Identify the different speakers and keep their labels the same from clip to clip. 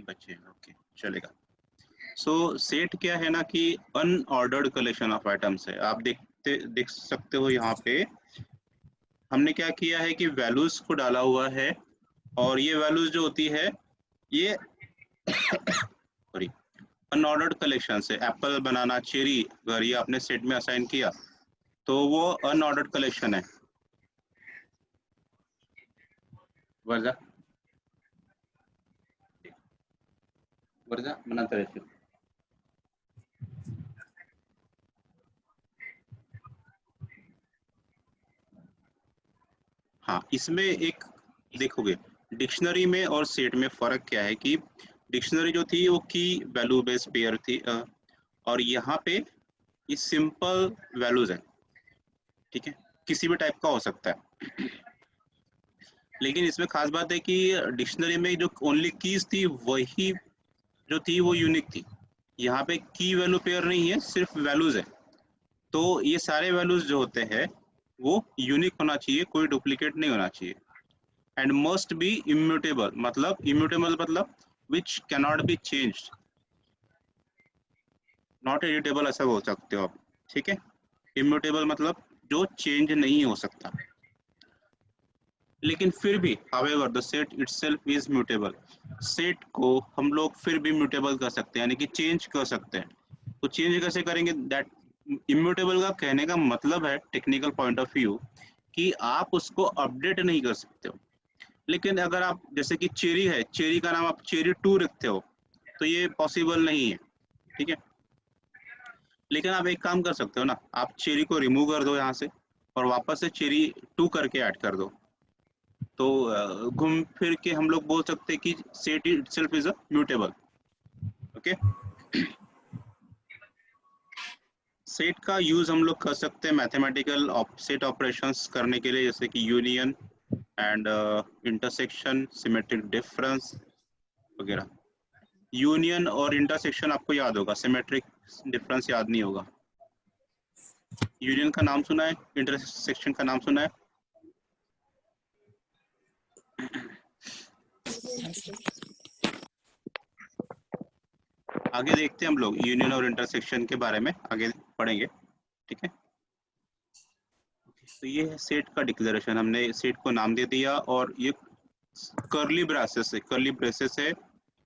Speaker 1: बचे हैं, ओके चलेगा। सो सेट क्या है ना कि अनऑर्डर्ड कलेक्शन ऑफ आइटम्स है। आप देख सकते हो यहाँ पे हमने क्या किया है कि वैल्यूज को डाला हुआ है, और ये वैल्यूज जो होती है ये सॉरी अनऑर्डर्ड कलेक्शन है। एप्पल, बनाना, चेरी, अगर ये आपने सेट में असाइन किया तो वो अनऑर्डर्ड कलेक्शन है। वर्जा वर्जा बनाते रहते हो। हाँ, इसमें एक देखोगे डिक्शनरी में और सेट में फर्क क्या है कि डिक्शनरी जो थी वो की वैल्यू बेस्ड पेयर थी, और यहाँ पे ये सिंपल वैल्यूज है, ठीक है, किसी भी टाइप का हो सकता है। लेकिन इसमें खास बात है कि डिक्शनरी में जो ओनली कीज थी वही जो थी वो यूनिक थी। यहाँ पे की वैल्यू पेयर नहीं है, सिर्फ वैल्यूज है। तो ये सारे वैल्यूज जो होते हैं वो यूनिक होना चाहिए, कोई डुप्लीकेट नहीं होना चाहिए। एंड मस्ट बी इम्यूटेबल, मतलब इम्यूटेबल मतलब which cannot be changed, not editable ऐसा बोल सकते हो आप, ठीक है। इम्यूटेबल मतलब जो चेंज नहीं हो सकता। लेकिन फिर भी however the set itself is mutable, set को हम लोग फिर भी म्यूटेबल कर सकते हैं, यानी कि चेंज कर सकते हैं। तो चेंज कैसे करेंगे? दैट इम्यूटेबल का कहने का मतलब है टेक्निकल पॉइंट ऑफ व्यू कि आप उसको अपडेट नहीं कर सकते हो। लेकिन अगर आप जैसे कि चेरी है, चेरी का नाम आप चेरी 2 रखते हो तो ये पॉसिबल नहीं है, ठीक है। लेकिन आप एक काम कर सकते हो ना, आप चेरी को रिमूव कर दो यहाँ से और वापस से चेरी 2 करके ऐड कर दो, तो घूम फिर के हम लोग बोल सकते हैं कि set itself is a mutable, okay. Set का यूज हम लोग कर सकते हैं मैथमेटिकल सेट ऑपरेशंस करने के लिए, जैसे कि union and intersection, symmetric difference वगैरह। यूनियन और इंटरसेक्शन आपको याद होगा, सिमेट्रिक डिफरेंस याद नहीं होगा। यूनियन का नाम सुना है, इंटरसेक्शन का नाम सुना है? आगे देखते हैं हम लोग यूनियन और इंटरसेक्शन के बारे में, आगे पढ़ेंगे, ठीक है। तो ये है सेट का डिक्लेरेशन, हमने सेट को नाम दे दिया, और ये कर्ली ब्रेसेस है, कर्ली ब्रेसेस है,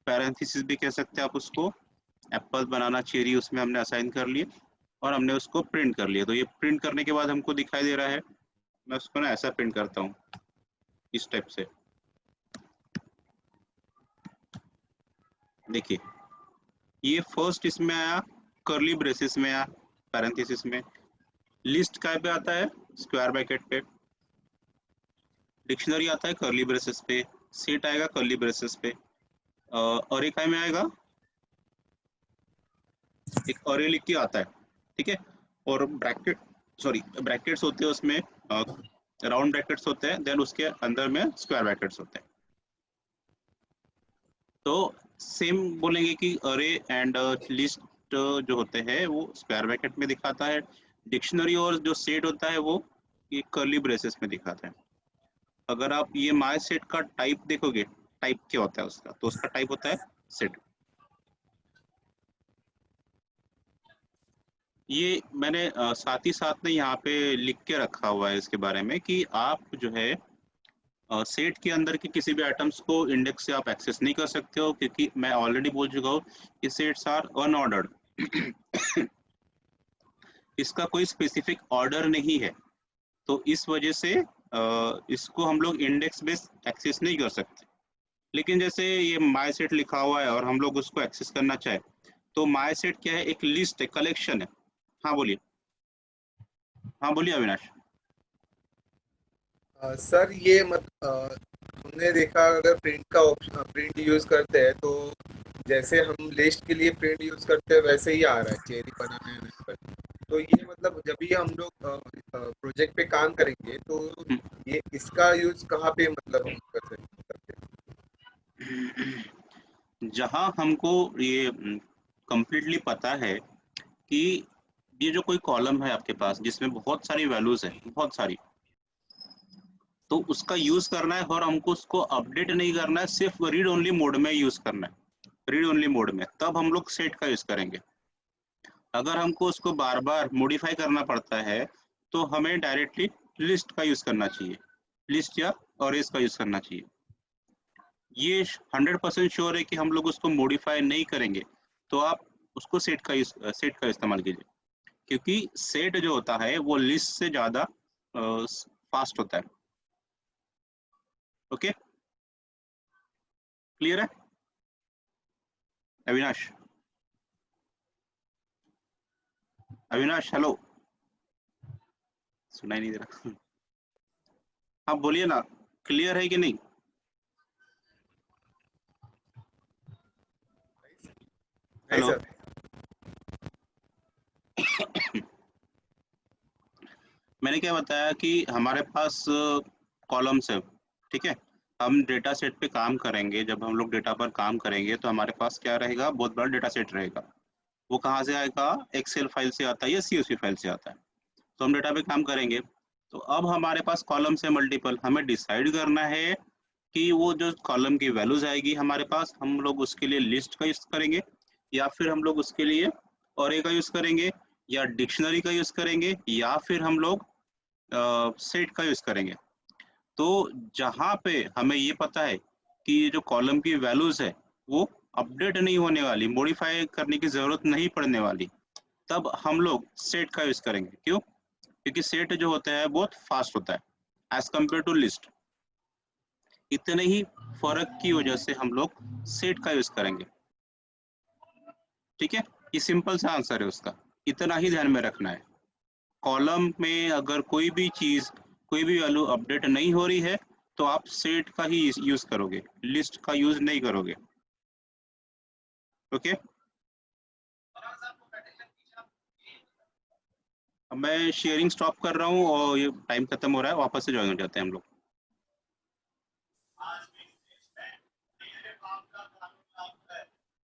Speaker 1: पैरेंथेसिस भी कह सकते हैं आप उसको। एप्पल, बनाना, चेरी उसमें हमने असाइन कर लिए और हमने उसको प्रिंट कर लिया। तो ये प्रिंट करने के बाद हमको दिखाई दे रहा है, मैं उसको ना ऐसा प्रिंट करता हूँ इस टाइप से, देखिए ये फर्स्ट इसमें आया, कर्ली ब्रेसेस में आया, पैरेंथेसिस में। लिस्ट काय पे आता है? स्क्वायर ब्रैकेट पे। डिक्शनरी आता है कर्ली ब्रेसेस पे, सेट आएगा कर्ली ब्रेसेस पे, और एक काय में आएगा, एक अरे लिख के आता है, ठीक है। और ब्रैकेट, सॉरी ब्रैकेट्स होते हैं उसमें, राउंड ब्रैकेट्स होते हैं, देन उसके अंदर में स्क्वायर ब्रैकेट्स होते हैं। तो सेम बोलेंगे कि अरे एंड लिस्ट जो होते हैं वो स्क्वायर ब्रैकेट में दिखाता है, डिक्शनरी और जो सेट होता है वो ये कर्ली ब्रेसेस में दिखाता है। अगर आप ये माय सेट का टाइप देखोगे, टाइप क्या होता है उसका, तो उसका टाइप होता है सेट। ये मैंने साथ ही साथ में यहाँ पे लिख के रखा हुआ है इसके बारे में कि आप जो है सेट के अंदर के किसी भी आइटम्स को इंडेक्स से आप एक्सेस नहीं कर सकते हो, क्योंकि मैं ऑलरेडी बोल चुका हूँ कि सेट्स आर अनऑर्डर्ड। इसका कोई स्पेसिफिक ऑर्डर नहीं है, तो इस वजह से इसको हम लोग इंडेक्स बेस्ड एक्सेस नहीं कर सकते। लेकिन जैसे ये माई सेट लिखा हुआ है और हम लोग उसको एक्सेस करना चाहे, तो माई सेट क्या है? एक लिस्ट है, कलेक्शन है। हाँ बोलिए, हाँ बोलिए अविनाश।
Speaker 2: सर ये हमने देखा अगर प्रिंट का ऑप्शन प्रिंट यूज करते हैं तो जैसे हम लिस्ट के लिए प्रिंट यूज करते हैं वैसे ही आ रहा है चेरी बनाना है एप्पल। तो ये मतलब जब भी हम लोग प्रोजेक्ट पे काम करेंगे तो ये इसका यूज कहाँ पे मतलब हम कर सकते
Speaker 1: जहाँ हमको ये कंप्लीटली पता है कि ये जो कोई कॉलम है आपके पास जिसमें बहुत सारी वैल्यूज है, बहुत सारी, तो उसका यूज करना है और हमको उसको अपडेट नहीं करना है, सिर्फ रीड ओनली मोड में यूज करना है। रीड ओनली मोड में, तब हम लोग सेट का यूज करेंगे। अगर हमको उसको बार बार मॉडिफाई करना पड़ता है तो हमें डायरेक्टली लिस्ट का यूज करना चाहिए, लिस्ट या अरेज का यूज करना चाहिए। ये 100% श्योर है कि हम लोग उसको मॉडिफाई नहीं करेंगे, तो आप उसको सेट का इस्तेमाल कीजिए, क्योंकि सेट जो होता है वो लिस्ट से ज्यादा फास्ट होता है। ओके, क्लियर है अविनाश? अविनाश हेलो, सुनाई नहीं दे रहा। हाँ बोलिए ना, क्लियर है कि नहीं?
Speaker 2: नहीं
Speaker 1: हेलो।
Speaker 2: सर।
Speaker 1: मैंने क्या बताया कि हमारे पास कॉलम्स है, ठीक है। हम डेटा सेट पे काम करेंगे, जब हम लोग डेटा पर काम करेंगे तो हमारे पास क्या रहेगा, बहुत बड़ा डेटा सेट रहेगा। वो कहाँ से आएगा, एक्सेल फाइल से आता है या CSV फाइल से आता है। तो हम डेटा पे काम करेंगे, तो अब हमारे पास कॉलम्स है मल्टीपल, हमें डिसाइड करना है कि वो जो कॉलम की वैल्यूज आएगी हमारे पास, हम लोग उसके लिए लिस्ट का यूज करेंगे, या फिर हम लोग उसके लिए ऑरे का यूज करेंगे, या डिक्शनरी का यूज करेंगे, या फिर हम लोग सेट का यूज करेंगे। तो जहाँ पे हमें ये पता है कि जो कॉलम की वैल्यूज है वो अपडेट नहीं होने वाली, मॉडिफाई करने की जरूरत नहीं पड़ने वाली, तब हम लोग सेट का यूज करेंगे। क्यों? क्योंकि सेट जो होता है बहुत फास्ट होता है एज कम्पेयर टू लिस्ट। इतने ही फर्क की वजह से हम लोग सेट का यूज करेंगे, ठीक है। ये सिंपल सा आंसर है उसका, इतना ही ध्यान में रखना है। कॉलम में अगर कोई भी चीज, कोई भी वैल्यू अपडेट नहीं हो रही है तो आप सेट का ही यूज करोगे, लिस्ट का यूज नहीं करोगे। ओके, अब मैं शेयरिंग स्टॉप कर रहा हूँ और ये टाइम खत्म हो रहा है, वापस से ज्वाइन हो जाते हैं हम लोग।